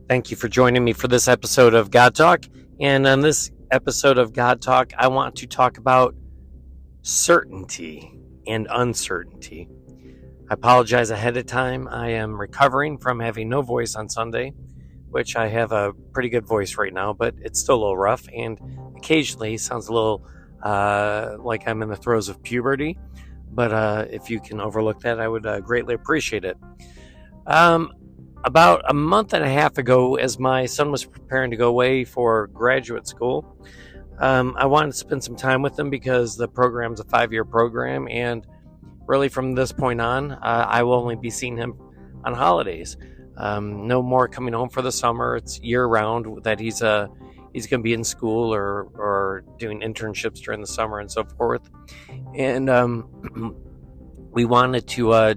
Thank you for joining me for this episode of God Talk. And on this episode of God Talk, I want to talk about certainty and uncertainty. I apologize ahead of time. I am recovering from having no voice on Sunday, which I have a pretty good voice right now, but it's still a little rough and occasionally sounds a little like I'm in the throes of puberty. But if you can overlook that, I would greatly appreciate it. About a month and a half ago, as my son was preparing to go away for graduate school, I wanted to spend some time with him because the program's a 5-year program, and really from this point on, I will only be seeing him on holidays. No more coming home for the summer. It's year-round that he's going to be in school or doing internships during the summer and so forth. And we wanted to I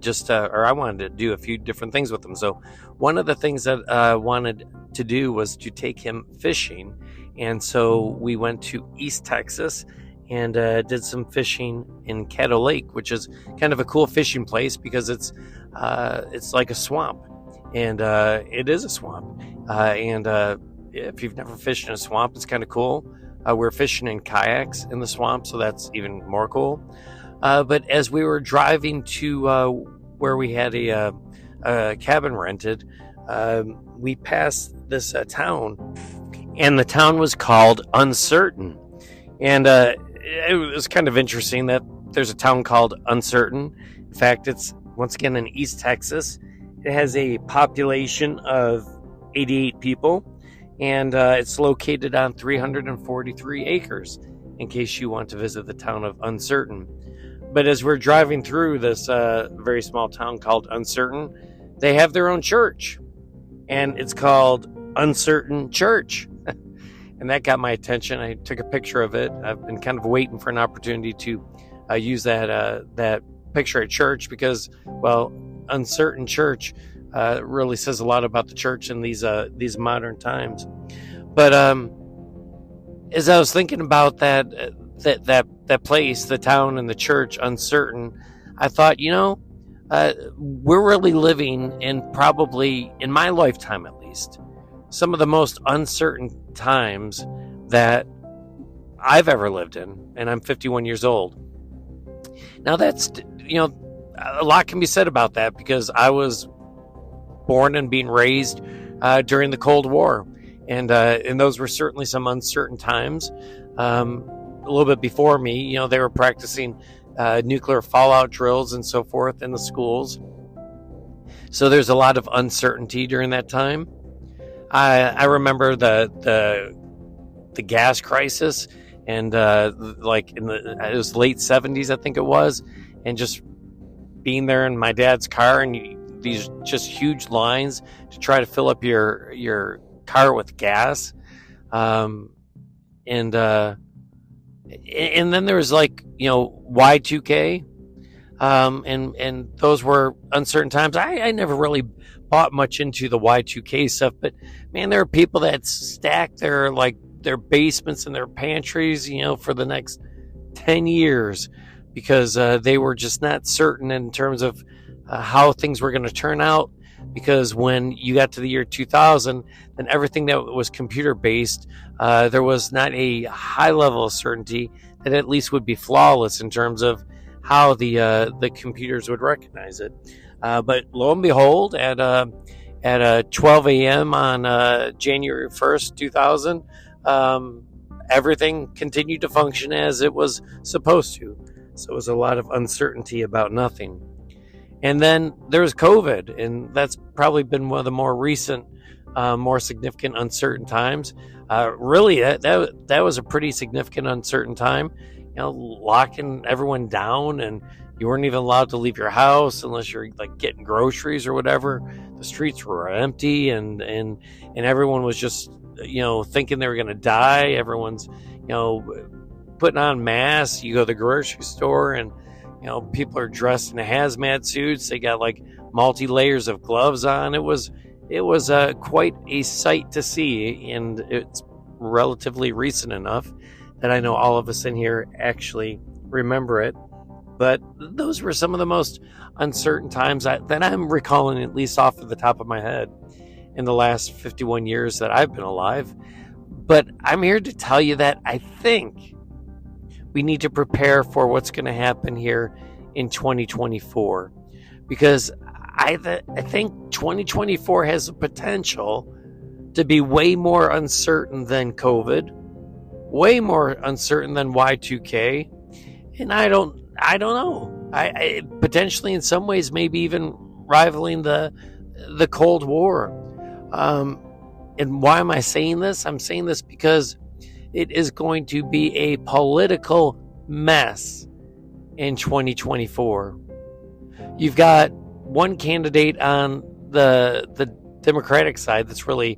wanted to do a few different things with him. So one of the things that I wanted to do was to take him fishing. And so we went to East Texas and did some fishing in Caddo Lake, which is kind of a cool fishing place because it's like a swamp. And it is a swamp. And if you've never fished in a swamp, it's kind of cool. We're fishing in kayaks in the swamp, so that's even more cool. But as we were driving to where we had a cabin rented, we passed this town, and the town was called Uncertain. And it was kind of interesting that there's a town called Uncertain. In fact, it's once again in East Texas. It has a population of 88 people, and it's located on 343 acres, in case you want to visit the town of Uncertain. But as we're driving through this very small town called Uncertain, they have their own church, and it's called Uncertain Church. And that got my attention. I took a picture of it. I've been kind of waiting for an opportunity to use that picture at church because, well, Uncertain Church really says a lot about the church in these modern times. But as I was thinking about that place, the town and the church, Uncertain, I thought, we're really living in, probably in my lifetime at least, some of the most uncertain times that I've ever lived in, and I'm 51 years old. Now that's, a lot can be said about that because I was born and being raised during the Cold War, and those were certainly some uncertain times. A little bit before me, they were practicing nuclear fallout drills and so forth in the schools. So there's a lot of uncertainty during that time. I remember the gas crisis, and like it was late 70s, I think it was, and just being there in my dad's car and these just huge lines to try to fill up your car with gas, and then there was Y2K, and those were uncertain times. I never really bought much into the Y2K stuff, but man, there are people that stack their basements and their pantries, for the next 10 years because they were just not certain in terms of how things were going to turn out. Because when you got to the year 2000, then everything that was computer based, there was not a high level of certainty that at least would be flawless in terms of how the computers would recognize it. But lo and behold, at 12 a.m. on January 1st, 2000, everything continued to function as it was supposed to. So it was a lot of uncertainty about nothing. And then there was COVID, and that's probably been one of the more recent, more significant uncertain times. Really, that was a pretty significant uncertain time. Locking everyone down, and you weren't even allowed to leave your house unless you're getting groceries or whatever. The streets were empty, and everyone was just thinking they were going to die. Everyone's putting on masks. You go to the grocery store and people are dressed in hazmat suits. They got multi layers of gloves on. It was quite a sight to see, and it's relatively recent enough that I know all of us in here actually remember it. But those were some of the most uncertain times that I'm recalling, at least off of the top of my head. in the last 51 years that I've been alive. But I'm here to tell you that I think we need to prepare for what's going to happen here in 2024, because I think 2024 has the potential to be way more uncertain than COVID, way more uncertain than Y2K, and I don't know. I potentially, in some ways, maybe even rivaling the Cold War. And why am I saying this? I'm saying this because it is going to be a political mess in 2024. You've got one candidate on the Democratic side that's really,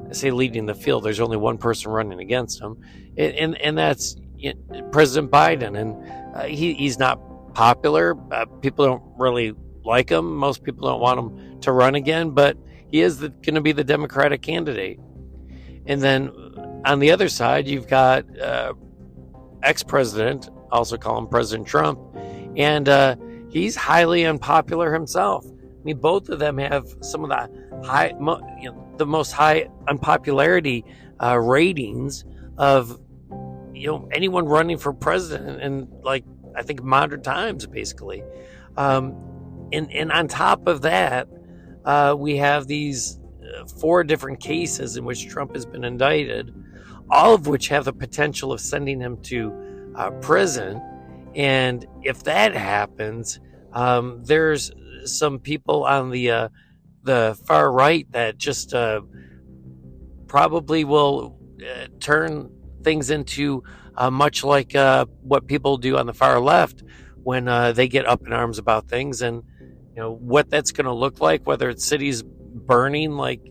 I say, leading the field. There's only one person running against him, and that's President Biden. And he's not popular. People don't really like him. Most people don't want him to run again, but he is going to be the Democratic candidate. And then on the other side, you've got ex-president, also call him President Trump, and he's highly unpopular himself. I mean, both of them have some of the most high unpopularity ratings of anyone running for president in, like, I think, modern times, basically. And on top of that, we have these 4 different cases in which Trump has been indicted, all of which have the potential of sending him to prison. And if that happens, there's some people on the far right that just probably will turn things into much like what people do on the far left when they get up in arms about things. And what that's going to look like, whether it's cities burning like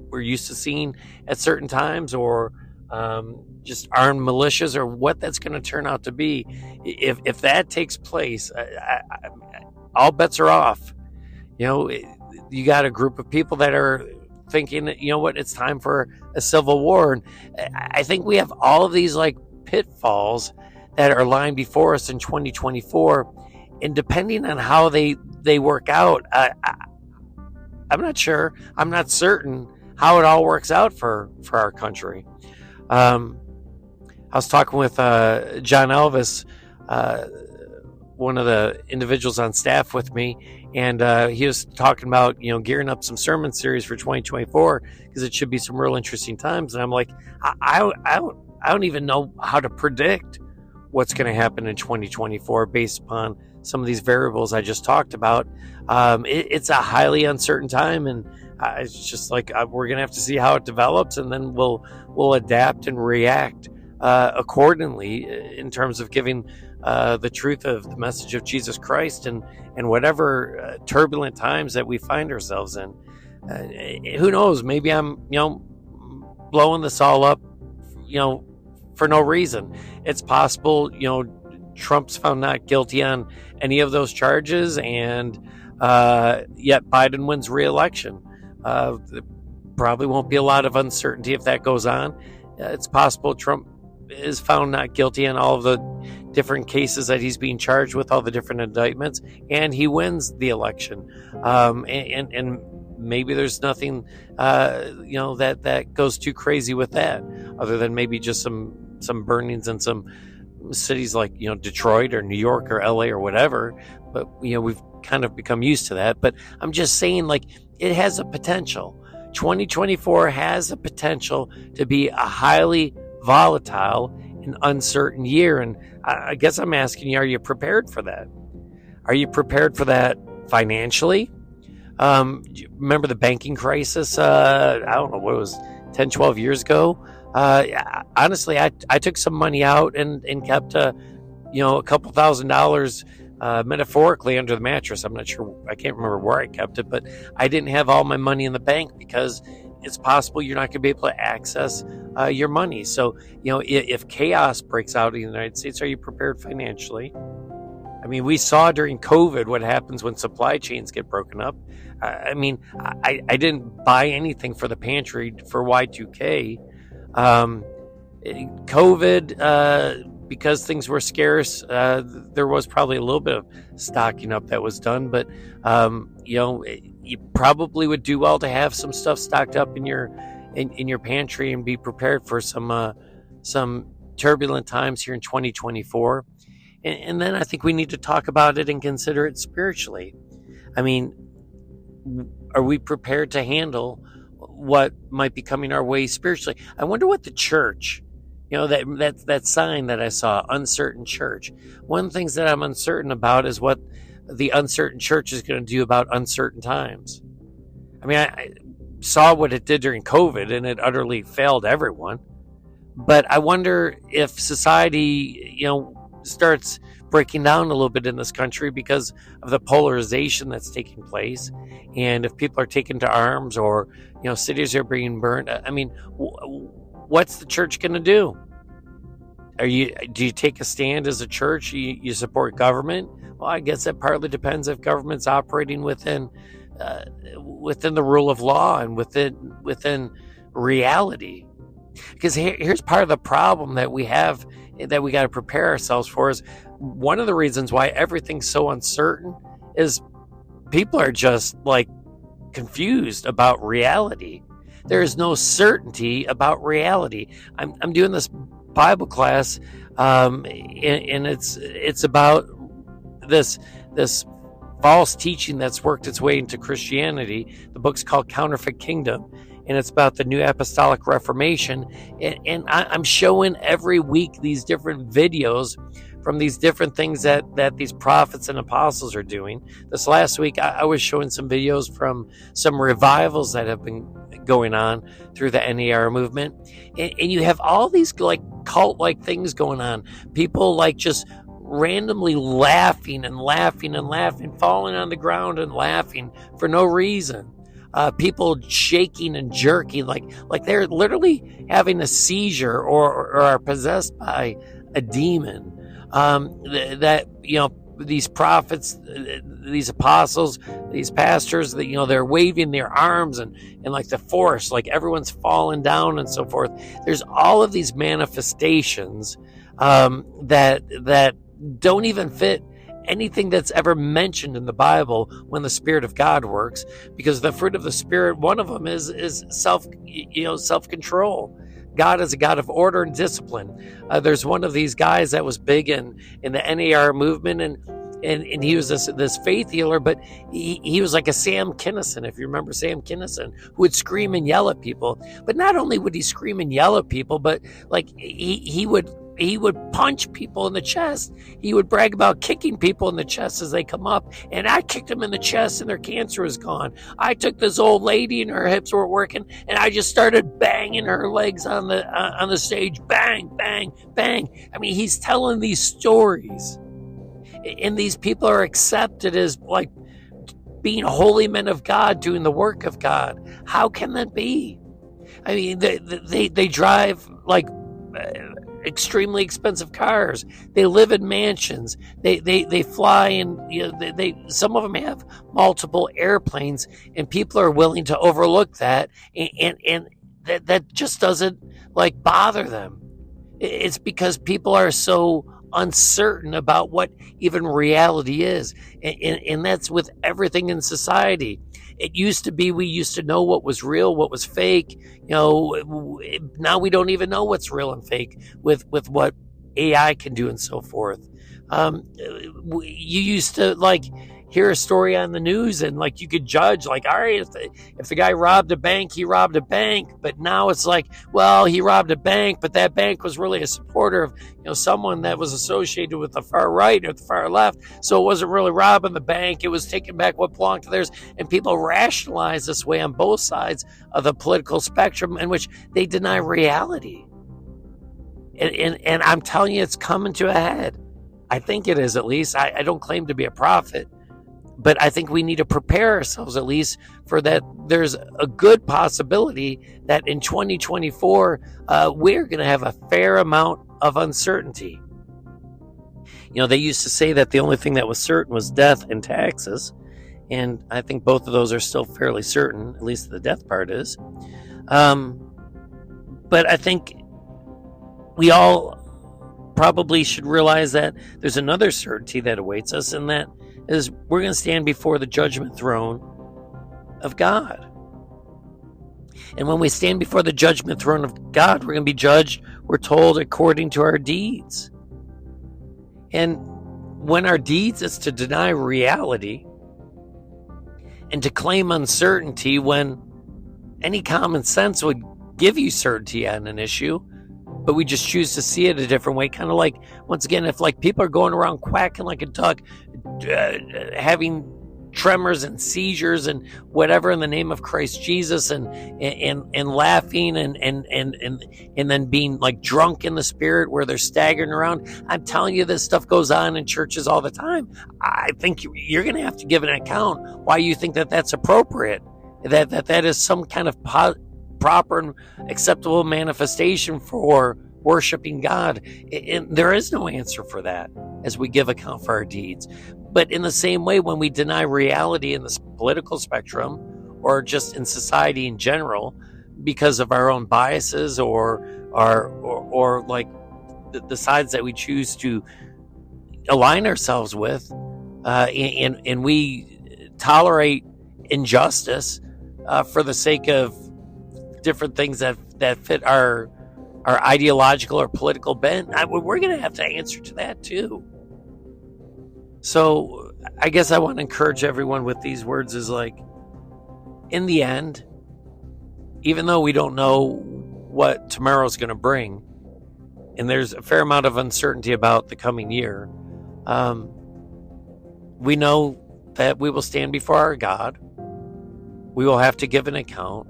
we're used to seeing at certain times, or just armed militias, or what that's going to turn out to be. If that takes place, all bets are off. You got a group of people that are thinking, it's time for a civil war. And I think we have all of these like pitfalls that are lying before us in 2024. And depending on how they work out, I'm not sure. I'm not certain how it all works out for our country. I was talking with John Elvis, one of the individuals on staff with me, and he was talking about gearing up some sermon series for 2024 because it should be some real interesting times. And I'm like, I don't even know how to predict what's going to happen in 2024 based upon some of these variables I just talked about. It's a highly uncertain time, and it's just like we're going to have to see how it develops, and then we'll adapt and react accordingly in terms of giving the truth of the message of Jesus Christ and whatever turbulent times that we find ourselves in. Who knows? Maybe I'm blowing this all up for no reason. It's possible Trump's found not guilty on any of those charges, and yet Biden wins re-election. There probably won't be a lot of uncertainty if that goes on. It's possible Trump is found not guilty on all of the different cases that he's being charged with, all the different indictments, and he wins the election. And maybe there's nothing that goes too crazy with that, other than maybe just some burnings in some cities like Detroit or New York or LA or whatever. But we've kind of become used to that. But I'm just saying, like, it has a potential. 2024 has a potential to be a highly volatile and uncertain year. And I guess I'm asking you, are you prepared for that? Are you prepared for that financially? Remember the banking crisis? I don't know what it was, 10, 12 years ago. Honestly, I took some money out and kept a couple $1,000 metaphorically under the mattress. I'm not sure, I can't remember where I kept it, but I didn't have all my money in the bank because it's possible you're not going to be able to access your money. So, if chaos breaks out in the United States, are you prepared financially? I mean, we saw during COVID what happens when supply chains get broken up. I didn't buy anything for the pantry for Y2K. COVID because things were scarce, there was probably a little bit of stocking up that was done. But you probably would do well to have some stuff stocked up in your pantry and be prepared for some turbulent times here in 2024. And then I think we need to talk about it and consider it spiritually. I mean, are we prepared to handle what might be coming our way spiritually? I wonder what the church, that sign that I saw, uncertain church. One of the things that I'm uncertain about is what the uncertain church is going to do about uncertain times. I mean, I saw what it did during COVID, and it utterly failed everyone. But I wonder if society, starts breaking down a little bit in this country because of the polarization that's taking place, and if people are taken to arms, or cities are being burned. I mean, what's the church going to do? Do you take a stand as a church? You support government? Well, I guess that partly depends if government's operating within the rule of law and within reality. Because here's part of the problem that we have, that we got to prepare ourselves for. Is one of the reasons why everything's so uncertain is people are just like confused about reality. There is no certainty about reality. I'm doing this Bible class, and it's about this false teaching that's worked its way into Christianity. The book's called Counterfeit Kingdom, and it's about the New Apostolic Reformation. And I'm showing every week these different videos from these different things that these prophets and apostles are doing. This last week, I was showing some videos from some revivals that have been going on through the NAR movement. And you have all these like cult-like things going on. People like just randomly laughing, falling on the ground and laughing for no reason. People shaking and jerking like they're literally having a seizure or are possessed by a demon. These prophets, these apostles, these pastors, they're waving their arms and like the force, like everyone's falling down and so forth. There's all of these manifestations that don't even fit anything that's ever mentioned in the Bible when the Spirit of God works, because the fruit of the Spirit, one of them is self-control. God is a God of order and discipline. There's one of these guys that was big in the NAR movement, and he was this faith healer, but he was like a Sam Kinison, if you remember Sam Kinison, who would scream and yell at people. But not only would he scream and yell at people, but like he would punch people in the chest. He would brag about kicking people in the chest as they come up. And I kicked them in the chest and their cancer is gone. I took this old lady and her hips weren't working, and I just started banging her legs on the stage. Bang, bang, bang. I mean, he's telling these stories. And these people are accepted as like being holy men of God, doing the work of God. How can that be? I mean, they drive like extremely expensive cars. They live in mansions. They fly, and they some of them have multiple airplanes, and people are willing to overlook that, and that just doesn't like bother them. It's because people are so uncertain about what even reality is, and that's with everything in society. It used to be we used to know what was real, what was fake. Now we don't even know what's real and fake with what AI can do and so forth. You used to like hear a story on the news and like you could judge like, all right, if the guy robbed a bank, he robbed a bank. But now it's like, well, he robbed a bank, but that bank was really a supporter of someone that was associated with the far right or the far left. So it wasn't really robbing the bank. It was taking back what belonged to theirs. And people rationalize this way on both sides of the political spectrum, in which they deny reality. And I'm telling you, it's coming to a head. I think it is, at least. I don't claim to be a prophet, but I think we need to prepare ourselves at least for that. There's a good possibility that in 2024, we're going to have a fair amount of uncertainty. They used to say that the only thing that was certain was death and taxes. And I think both of those are still fairly certain, at least the death part is. But I think we all probably should realize that there's another certainty that awaits us, and that is we're going to stand before the judgment throne of God. And when we stand before the judgment throne of God, we're going to be judged, we're told, according to our deeds. And when our deeds is to deny reality and to claim uncertainty, when any common sense would give you certainty on an issue, but we just choose to see it a different way. Kind of like, once again, if like people are going around quacking like a duck, having tremors and seizures and whatever in the name of Christ Jesus, and laughing and then being like drunk in the spirit where they're staggering around. I'm telling you, this stuff goes on in churches all the time. I think you're going to have to give an account why you think that that's appropriate, that is some kind of proper and acceptable manifestation for worshiping God. And there is no answer for that as we give account for our deeds. But in the same way, when we deny reality in the political spectrum or just in society in general because of our own biases or like the sides that we choose to align ourselves with, and we tolerate injustice for the sake of different things that fit our ideological or political bent, we're going to have to answer to that too. So I guess I want to encourage everyone with these words is like, in the end, even though we don't know what tomorrow's going to bring, and there's a fair amount of uncertainty about the coming year, we know that we will stand before our God. We will have to give an account.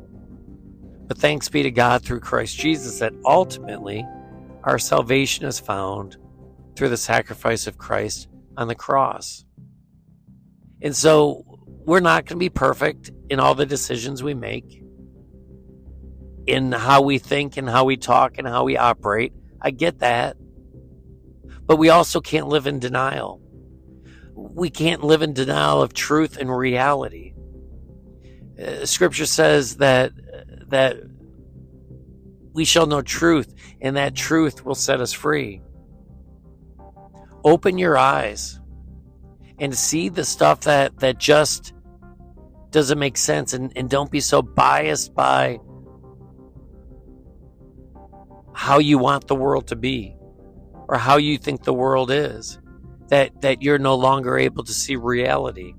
But thanks be to God through Christ Jesus that ultimately our salvation is found through the sacrifice of Christ on the cross. And so we're not going to be perfect in all the decisions we make, in how we think and how we talk and how we operate. I get that. But we also can't live in denial. We can't live in denial of truth and reality. Scripture says that we shall know truth, and that truth will set us free. Open your eyes and see the stuff that just doesn't make sense, and don't be so biased by how you want the world to be or how you think the world is, that you're no longer able to see reality.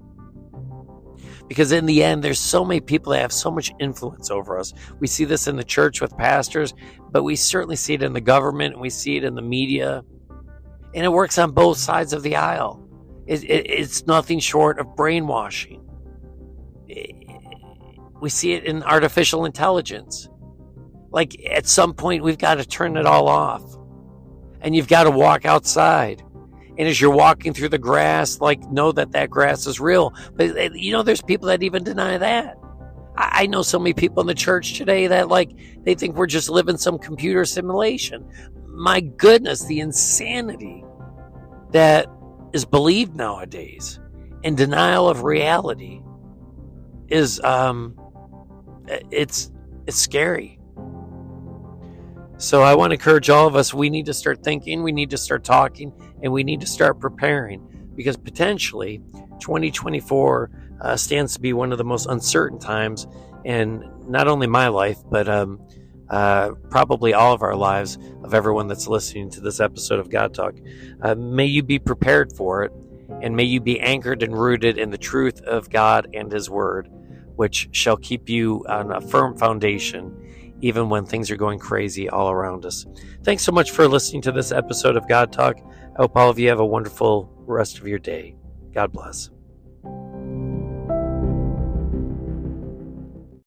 Because in the end, there's so many people that have so much influence over us. We see this in the church with pastors, but we certainly see it in the government, and we see it in the media. And it works on both sides of the aisle. It's nothing short of brainwashing. We see it in artificial intelligence. Like, at some point, we've got to turn it all off. And you've got to walk outside. And as you're walking through the grass, like, know that grass is real. But, there's people that even deny that. I know so many people in the church today that, like, they think we're just living some computer simulation. My goodness, the insanity that is believed nowadays in denial of reality is, it's scary. So I want to encourage all of us, we need to start thinking, we need to start talking, and we need to start preparing, because potentially 2024 stands to be one of the most uncertain times in not only my life, but probably all of our lives, of everyone that's listening to this episode of God Talk. May you be prepared for it, and may you be anchored and rooted in the truth of God and His Word, which shall keep you on a firm foundation even when things are going crazy all around us. Thanks so much for listening to this episode of God Talk. I hope all of you have a wonderful rest of your day. God bless.